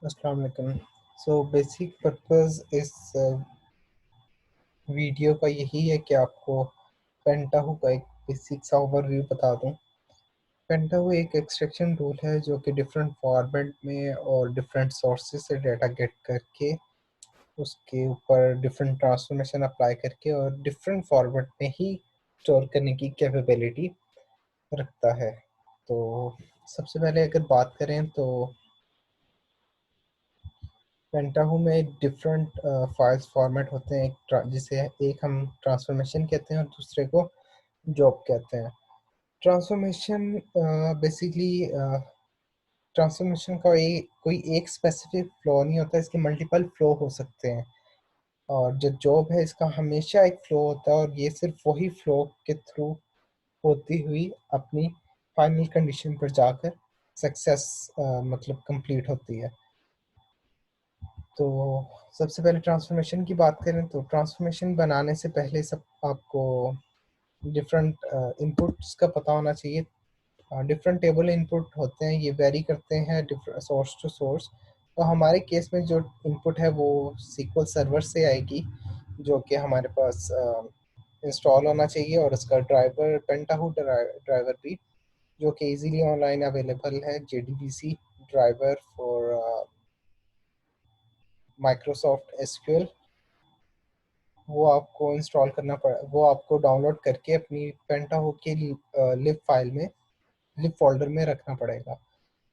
अस्सलाम वालेकुम। So basic purpose इस वीडियो का यही है कि आपको पेंटाहू का एक बेसिक सा ओवरव्यू बता दूं। पेंटाहू एक एक्सट्रैक्शन टूल है जो कि डिफरेंट फॉर्मेट में और डिफरेंट सोर्सेज से डाटा गेट करके उसके ऊपर डिफरेंट ट्रांसफॉर्मेशन अप्लाई करके और डिफरेंट फॉर्मेट में ही स्टोर करने की कैपेबिलिटी रखता है। तो सबसे पहले अगर बात करें तो पेंटाहू में डिफरेंट फाइल्स फॉर्मेट होते हैं। जिसे एक हम ट्रांसफॉर्मेशन कहते हैं और दूसरे को जॉब कहते हैं। ट्रांसफॉर्मेशन बेसिकली ट्रांसफॉर्मेशन का कोई एक स्पेसिफिक फ्लो नहीं होता, इसके मल्टीपल फ्लो हो सकते हैं। और जो जॉब है इसका हमेशा एक फ्लो होता है और ये सिर्फ वही फ्लो के थ्रू होती हुई अपनी फाइनल कंडीशन पर जाकर सक्सेस मतलब कंप्लीट होती है। तो सबसे पहले ट्रांसफॉर्मेशन की बात करें तो ट्रांसफॉर्मेशन बनाने से पहले सब आपको डिफरेंट इनपुट्स का पता होना चाहिए। डिफरेंट टेबल इनपुट होते हैं, ये वेरी करते हैं डिफरेंट सोर्स टू सोर्स। तो हमारे केस में जो इनपुट है वो सीक्वल सर्वर से आएगी, जो कि हमारे पास इंस्टॉल होना चाहिए, और उसका ड्राइवर पेंटाहू ड्राइवर भी जो कि इजीली ऑनलाइन अवेलेबल है। JDBC driver for Microsoft SQL, वो आपको इंस्टॉल करना पड़ा, वो आपको डाउनलोड करके अपनी पेंटाहू के लिब फाइल में, लिब फोल्डर में रखना पड़ेगा।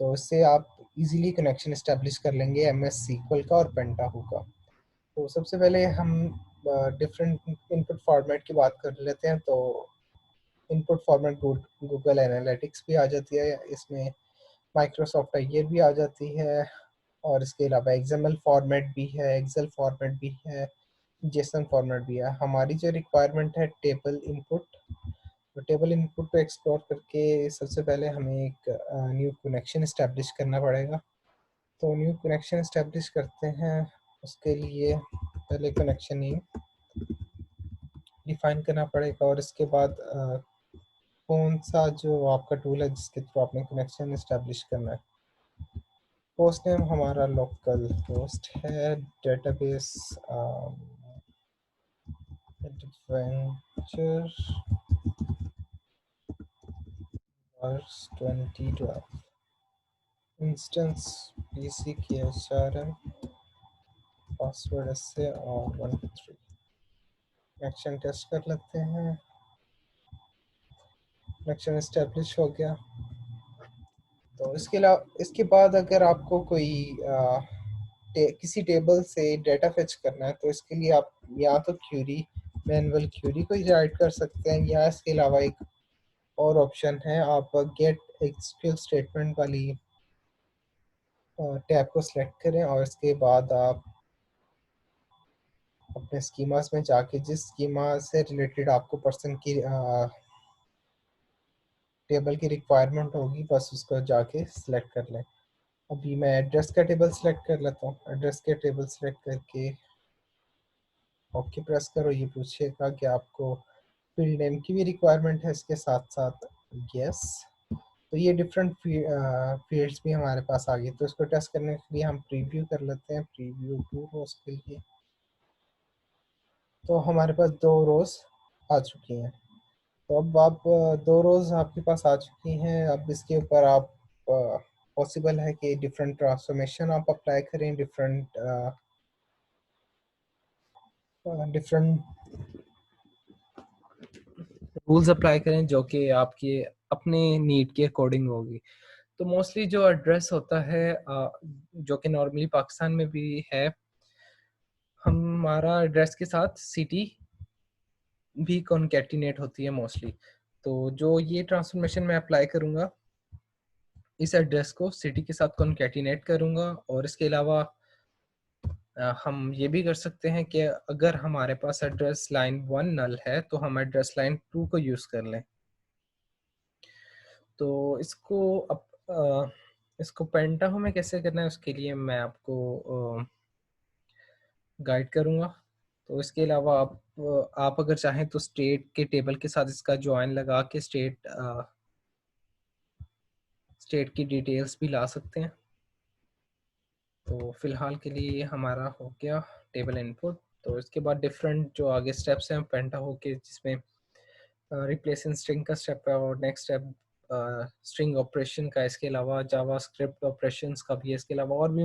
तो इससे आप इजीली कनेक्शन इस्टेब्लिश कर लेंगे MS सीक्वल का और पेंटाहू का। तो सबसे पहले हम डिफरेंट इनपुट फॉर्मेट की बात कर लेते हैं। तो इनपुट फॉर्मेट गूगल एनालिटिक्स भी आ जाती है इसमें, माइक्रोसॉफ्ट ये भी आ जाती है, और इसके अलावा एक्सएमएल फॉर्मेट भी है, एक्सेल फॉर्मेट भी है, जेसन फॉर्मेट भी है। हमारी जो रिक्वायरमेंट है टेबल इनपुट, तो टेबल इनपुट को एक्सप्लोर करके सबसे पहले हमें एक न्यू कनेक्शन इस्टेब्लिश करना पड़ेगा। तो न्यू कनेक्शन इस्टेब्लिश करते हैं, उसके लिए पहले कनेक्शन नेम डिफाइन करना पड़ेगा, और इसके बाद कौन सा जो आपका टूल है जिसके थ्रू आपने कनेक्शन इस्टेब्लिश करना है। होस्ट नेम हमारा लोकल होस्ट है, database adventure works 2012, instance PC की HRM, पासवर्ड ऐसे और 123। कनेक्शन टेस्ट कर लेते हैं। कनेक्शन इस्टेब्लिश हो गया। तो इसके अलावा इसके बाद अगर आपको कोई किसी टेबल से डेटा फेच करना है तो इसके लिए आप या तो क्यूरी, मैनुअल क्यूरी को ही राइट कर सकते हैं, या इसके अलावा एक और ऑप्शन है, आप गेट एसक्यूएल स्टेटमेंट वाली टैब को सिलेक्ट करें, और इसके बाद आप अपने स्कीमास में जाके जिस स्कीमा से रिलेटेड आपको पर्सन की टेबल की रिक्वायरमेंट होगी बस उसको जाके सिलेक्ट कर लें। अभी मैं एड्रेस का टेबल सिलेक्ट कर लेता हूँ। एड्रेस के टेबल सिलेक्ट करके ओके प्रेस करो। ये पूछेगा कि आपको फील्ड नेम की भी रिक्वायरमेंट है इसके साथ साथ, यस। तो ये डिफरेंट फील्ड्स भी हमारे पास आ गए। तो इसको टेस्ट करने के लिए हम प्रीव्यू कर लेते हैं, प्रीव्यू 2 रोज के लिए। तो हमारे पास 2 रोज आ चुकी हैं। तो अब आप 2 रोज आपके पास आ चुकी हैं। अब इसके ऊपर आप पॉसिबल है कि डिफरेंट ट्रांसफॉर्मेशन आप अप्लाई करें, डिफरेंट डिफरेंट रूल्स अप्लाई करें जो कि आपके अपने नीड के अकॉर्डिंग होगी। तो मोस्टली जो एड्रेस होता है जो कि नॉर्मली पाकिस्तान में भी है, हमारा एड्रेस के साथ सिटी भी कॉन्केटिनेट होती है मोस्टली। तो जो ये ट्रांसफॉर्मेशन मैं अप्लाई करूँगा, इस एड्रेस को सिटी के साथ कॉन्केटिनेट करूँगा। और इसके अलावा हम ये भी कर सकते हैं कि अगर हमारे पास एड्रेस लाइन 1 नल है तो हम एड्रेस लाइन 2 को यूज़ कर लें। तो इसको पेंटाहू में कैसे करना है उसके लिए मैं आपको गाइड करूँगा। तो इसके अलावा आप अगर चाहें तो स्टेट के टेबल के साथ इसका जॉइन लगा के स्टेट की डिटेल्स भी ला सकते हैं। तो फिलहाल के लिए हमारा हो गया टेबल इनपुट। तो इसके बाद डिफरेंट जो आगे स्टेप्स हैं पेंटा हो के, जिसमें रिप्लेसिंग स्ट्रिंग का स्टेप है और नेक्स्ट स्टेप स्ट्रिंग ऑपरेशन का, इसके अलावा जावा स्क्रिप्ट ऑपरेशंस का भी है, इसके अलावा और भी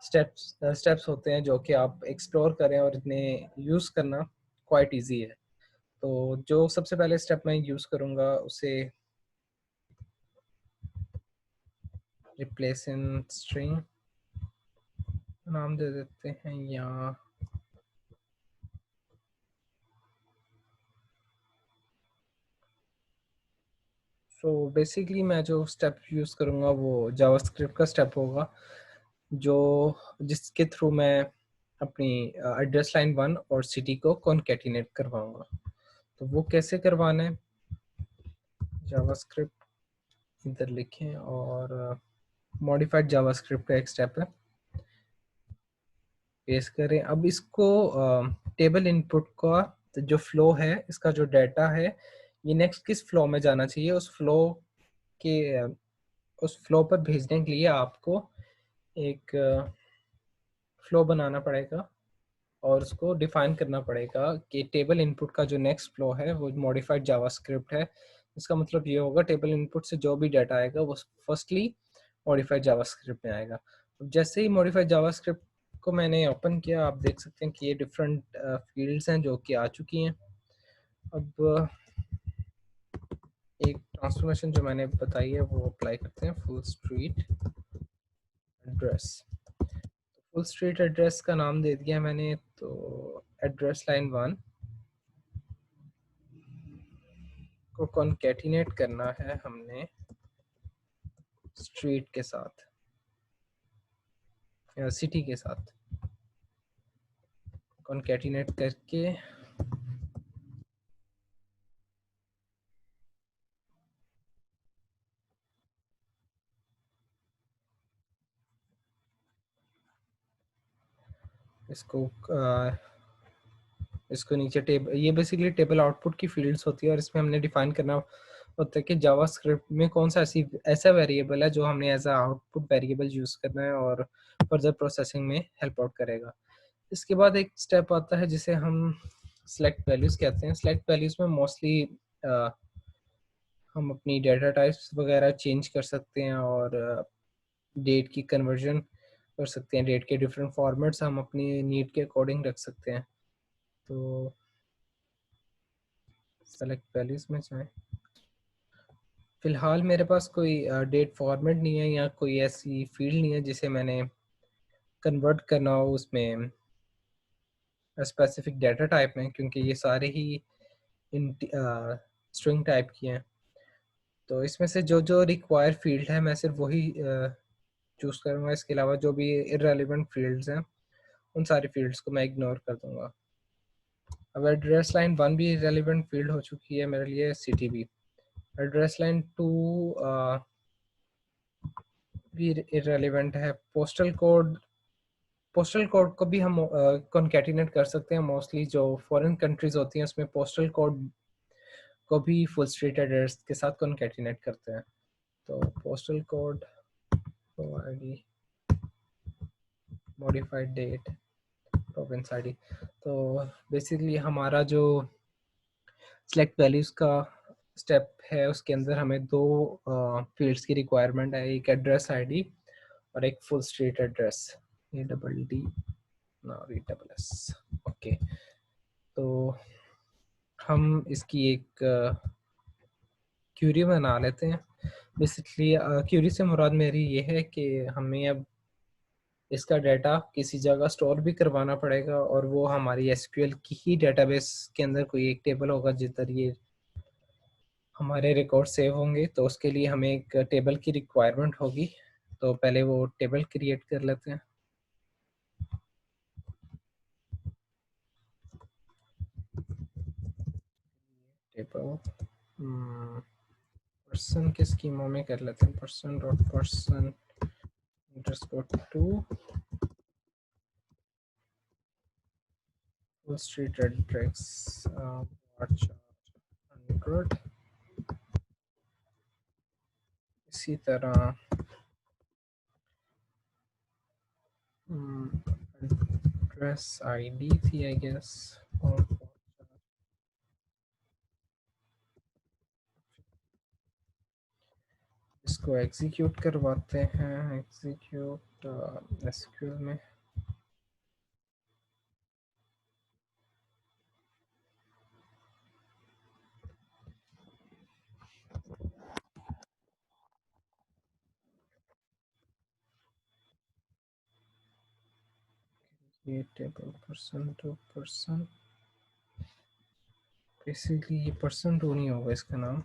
स्टेप्स होते हैं जो कि आप एक्सप्लोर करें और इन्हें यूज़ करना क्वाइट इजी है। तो जो सबसे पहले स्टेप मैं यूज़ करूँगा उसे रिप्लेसिंग स्ट्रिंग नाम दे देते हैं, या सो बेसिकली मैं जो स्टेप यूज़ करूँगा वो जावास्क्रिप्ट का स्टेप होगा, जो जिसके थ्रू मैं अपनी एड्रेस लाइन 1 और सिटी को कॉन्केटिनेट करवाऊंगा। तो वो कैसे करवाना है, जावास्क्रिप्ट इधर लिखें और मॉडिफाइड जावास्क्रिप्ट का एक स्टेप है, पेस्ट करें। अब इसको टेबल इनपुट का जो फ्लो है, इसका जो डाटा है, ये नेक्स्ट किस फ्लो में जाना चाहिए, उस फ्लो के उस फ्लो पर भेजने के लिए आपको एक फ्लो बनाना पड़ेगा और उसको डिफाइन करना पड़ेगा कि टेबल इनपुट का जो नेक्स्ट फ्लो है वो मॉडिफाइड जावास्क्रिप्ट है। इसका मतलब ये होगा टेबल इनपुट से जो भी डाटा आएगा वो फर्स्टली मॉडिफाइड जावास्क्रिप्ट में आएगा। अब जैसे ही मॉडिफाइड जावास्क्रिप्ट को मैंने ओपन किया, आप देख सकते हैं कि ये डिफरेंट फील्ड्स हैं जो कि आ चुकी हैं। अब एक ट्रांसफॉर्मेशन जो मैंने बताई है वो अप्लाई करते हैं, full street address. Full street address का नाम दे दिया मैंने, तो एड्रेस लाइन 1 को कॉन्केटिनेट करना है हमने स्ट्रीट के साथ या सिटी के साथ। कॉन्केटिनेट करके इसको इसको नीचे टेबल, ये बेसिकली टेबल आउटपुट की फील्ड्स होती है और इसमें हमने डिफाइन करना होता है कि जावास्क्रिप्ट में कौन सा ऐसा वेरिएबल है जो हमने as a output variable use करना है और फर्दर प्रोसेसिंग में हेल्प आउट करेगा। इसके बाद एक स्टेप आता है जिसे हम सेलेक्ट वैल्यूज कहते हैं। सेलेक्ट वैल्यूज में मोस्टली हम अपनी डेटा टाइप्स वगैरह चेंज कर सकते हैं और डेट की कन्वर्जन कर सकते हैं। डेट के डिफरेंट फॉर्मेट्स हम अपनी नीड के अकॉर्डिंग रख सकते हैं। तो सेलेक्ट वैल्यूज में जाएं। फिलहाल मेरे पास कोई डेट फॉर्मेट नहीं है या कोई ऐसी फील्ड नहीं है जिसे मैंने कन्वर्ट करना हो उसमें स्पेसिफिक डाटा टाइप में, क्योंकि ये सारे ही इन स्ट्रिंग टाइप की हैं। तो इसमें से जो जो रिक्वायर फील्ड है मैं सिर्फ वही चूज करूँगा। इसके अलावा जो भी इररेलेवेंट फील्ड्स हैं उन सारी फील्ड्स को मैं इग्नोर कर दूंगा। अब एड्रेस लाइन 1 भी इररेलेवेंट फील्ड हो चुकी है मेरे लिए, सिटी भी। एड्रेस लाइन 2 भी इररेलेवेंट है। पोस्टल कोड को भी हम कॉन्केटिनेट कर सकते हैं। मोस्टली जो फॉरेन कंट्रीज होती हैं उसमें पोस्टल कोड को भी फुल स्ट्रीट एड्रेस के साथ कॉन्केटिनेट करते हैं। तो postal code ID modified date province ID. तो बेसिकली हमारा जो सिलेक्ट वैल्यूज का स्टेप है उसके अंदर हमें दो फील्ड्स की रिक्वायरमेंट है, एक एड्रेस आईडी और एक full street address. A double D not E double S. Okay, तो हम इसकी एक क्यूरी बना लेते हैं। बेसिकली क्यूरी से मुराद मेरी ये है कि हमें अब इसका डाटा किसी जगह स्टोर भी करवाना पड़ेगा और वो हमारी एसक्यूएल की ही डेटाबेस के अंदर कोई एक टेबल होगा जिधर ये हमारे रिकॉर्ड सेव होंगे। तो उसके लिए हमें एक टेबल की रिक्वायरमेंट होगी। तो पहले वो टेबल क्रिएट कर लेते हैं। टेबल पर्सन के स्कीमा में कर लेते हैं, person dot person underscore 2 full street address 100। इसी तरह एड्रेस आईडी थी आई गेस, और इसको एग्जीक्यूट करवाते हैं, एग्जीक्यूट एसक्यूएल में। ये table person two person, basically ये पर्सन टू नहीं होगा, इसका नाम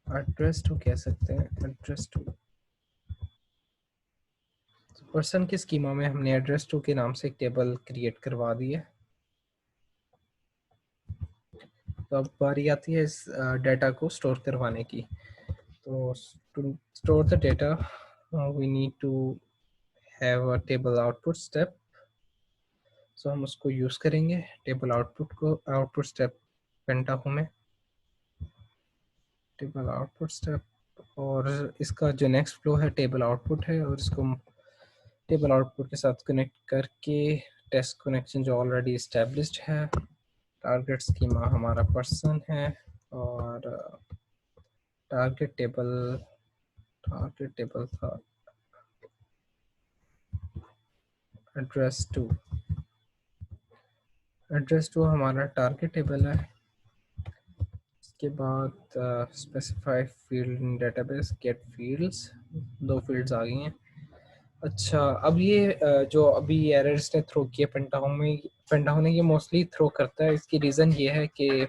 एड्रेस टू कह सकते हैं, एड्रेस टू। पर्सन के स्कीमा में हमने एड्रेस टू के नाम से एक टेबल क्रिएट करवा दी है। तो अब बारी आती है इस डाटा को स्टोर करवाने की। तो to store the data we need to have a table output step. So हम उसको यूज़ करेंगे टेबल आउटपुट को, आउटपुट स्टेप पेंटाहो में, टेबल आउटपुट स्टेप। और इसका जो नेक्स्ट फ्लो है टेबल आउटपुट है, और इसको टेबल आउटपुट के साथ कनेक्ट करके टेस्ट कनेक्शन जो ऑलरेडी इस्टेब्लिश्ड है, टारगेट स्कीमा हमारा पर्सन है, और टारगेट टेबल था एड्रेस टू। एड्रेस टू हमारा टारगेट टेबल है। इसके बाद specify field in database, get fields, 2 fields आ गई हैं। अच्छा, अब ये जो अभी एरर्स ने थ्रो किए पेंटाहो ने ये मोस्टली थ्रो करता है। इसकी रीज़न ये है कि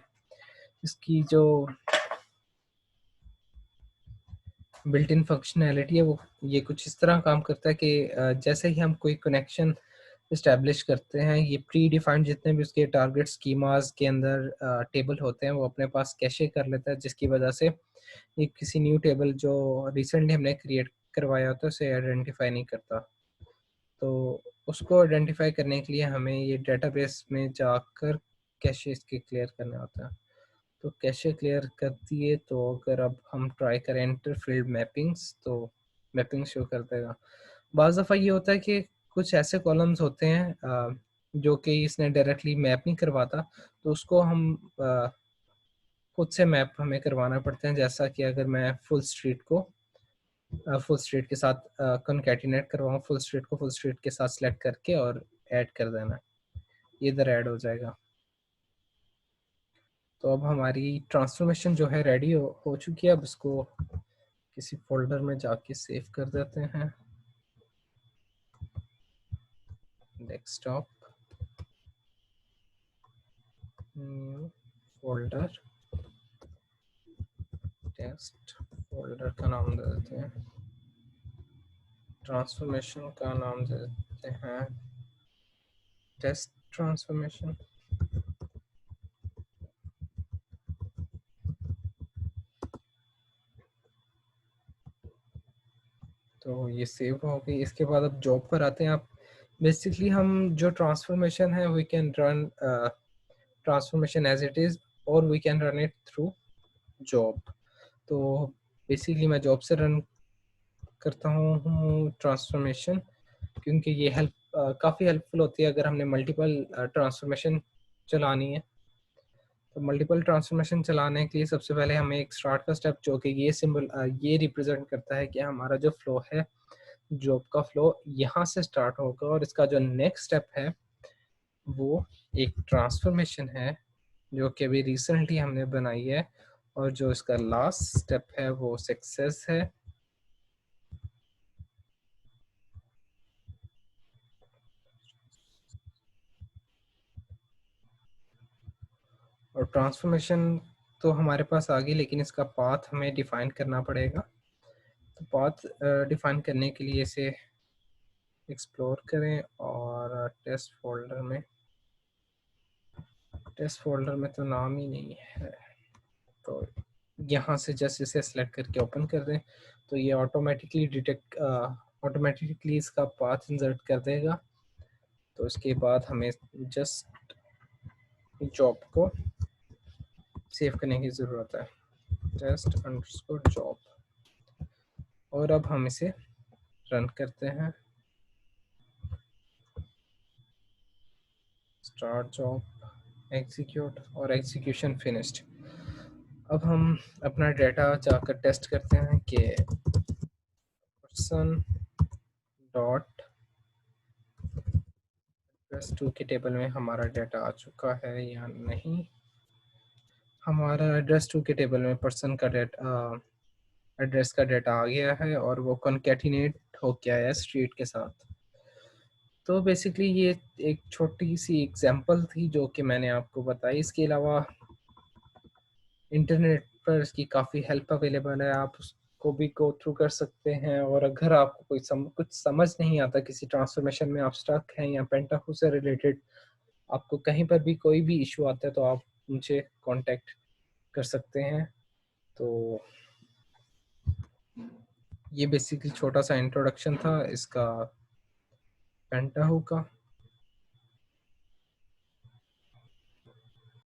इसकी जो बिल्ट इन फंक्शनैलिटी है वो ये कुछ इस तरह काम करता है कि जैसे ही हम कोई कनेक्शन इस्टेब्लिश करते हैं, ये प्री डिफाइंड जितने भी उसके टारगेट स्कीमास के अंदर टेबल होते हैं वो अपने पास कैशे कर लेता है, जिसकी वजह से ये किसी न्यू टेबल जो रिसेंटली हमने क्रिएट करवाया होता है उसे आइडेंटिफाई नहीं करता। तो उसको आइडेंटिफाई करने के लिए हमें ये डेटाबेस में जाकर कैशे इसके क्लियर करना होता है। तो कैशे क्लियर कर दिए, तो अगर अब हम ट्राई करें एंटर फील्ड मैपिंग्स, तो मैपिंग शो कर देगा। बाज़ दफ़ा ये होता है कि कुछ ऐसे कॉलम्स होते हैं जो कि इसने डायरेक्टली मैप नहीं करवाता, तो उसको हम खुद से मैप हमें करवाना पड़ता है। जैसा कि अगर मैं फुल स्ट्रीट के साथ कॉन्कैटिनेट करवाऊँ, फुल स्ट्रीट को फुल स्ट्रीट के साथ सेलेक्ट करके और ऐड कर देना, ये इधर ऐड हो जाएगा। तो अब हमारी ट्रांसफॉर्मेशन जो है रेडी हो चुकी है। अब इसको किसी फोल्डर में जाके सेव कर देते हैं, desktop, new folder, test folder का नाम दे देते हैं, ट्रांसफॉर्मेशन का नाम दे देते हैं टेस्ट ट्रांसफॉर्मेशन। तो ये सेव हो गई। इसके बाद अब जॉब पर आते हैं। आप बेसिकली हम जो ट्रांसफॉर्मेशन है we can run transformation as it is, और we can run it through job. तो बेसिकली मैं जॉब से रन करता हूँ ट्रांसफॉर्मेशन, क्योंकि ये काफ़ी हेल्पफुल होती है अगर हमने मल्टीपल ट्रांसफॉर्मेशन चलानी है। तो मल्टीपल ट्रांसफॉर्मेशन चलाने के लिए सबसे पहले हमें एक स्टार्ट का स्टेप, जो कि ये सिंबल ये रिप्रेजेंट करता है कि हमारा जो फ्लो है, जॉब का फ्लो यहाँ से स्टार्ट होगा, और इसका जो नेक्स्ट स्टेप है वो एक ट्रांसफॉर्मेशन है जो कि अभी रिसेंटली हमने बनाई है, और जो इसका लास्ट स्टेप है वो सक्सेस है। और ट्रांसफॉर्मेशन तो हमारे पास आ गई, लेकिन इसका पाथ हमें डिफाइन करना पड़ेगा। तो पाथ डिफाइन करने के लिए इसे एक्सप्लोर करें, और टेस्ट फोल्डर में तो नाम ही नहीं है, तो यहाँ से जस्ट इसे सेलेक्ट करके ओपन कर दें, तो ये ऑटोमेटिकली इसका पाथ इंसर्ट कर देगा। तो इसके बाद हमें जस्ट जॉब को सेव करने की ज़रूरत है, टेस्ट अंडरस्कोर जॉब, और अब हम इसे रन करते हैं। स्टार्ट जॉब, एग्जीक्यूट और एग्जीक्यूशन फिनिश्ड। अब हम अपना डाटा जाकर टेस्ट करते हैं कि पर्सन डॉट एड्रेस टू के टेबल में हमारा डाटा आ चुका है या नहीं। हमारा एड्रेस टू के टेबल में पर्सन का डाटा, एड्रेस का डाटा आ गया है और वो कॉन्कैटिनेट हो गया है स्ट्रीट के साथ। तो बेसिकली ये एक छोटी सी एग्जांपल थी जो कि मैंने आपको बताई। इसके अलावा इंटरनेट पर इसकी काफ़ी हेल्प अवेलेबल है, आप उसको भी गो थ्रू कर सकते हैं। और अगर आपको कोई कुछ समझ नहीं आता, किसी ट्रांसफॉर्मेशन में आप स्टक हैं या पेंटाहू से रिलेटेड आपको कहीं पर भी कोई भी इशू आता है तो आप मुझे कांटेक्ट कर सकते हैं। तो ये बेसिकली छोटा सा इंट्रोडक्शन था इसका पेंटाहू का।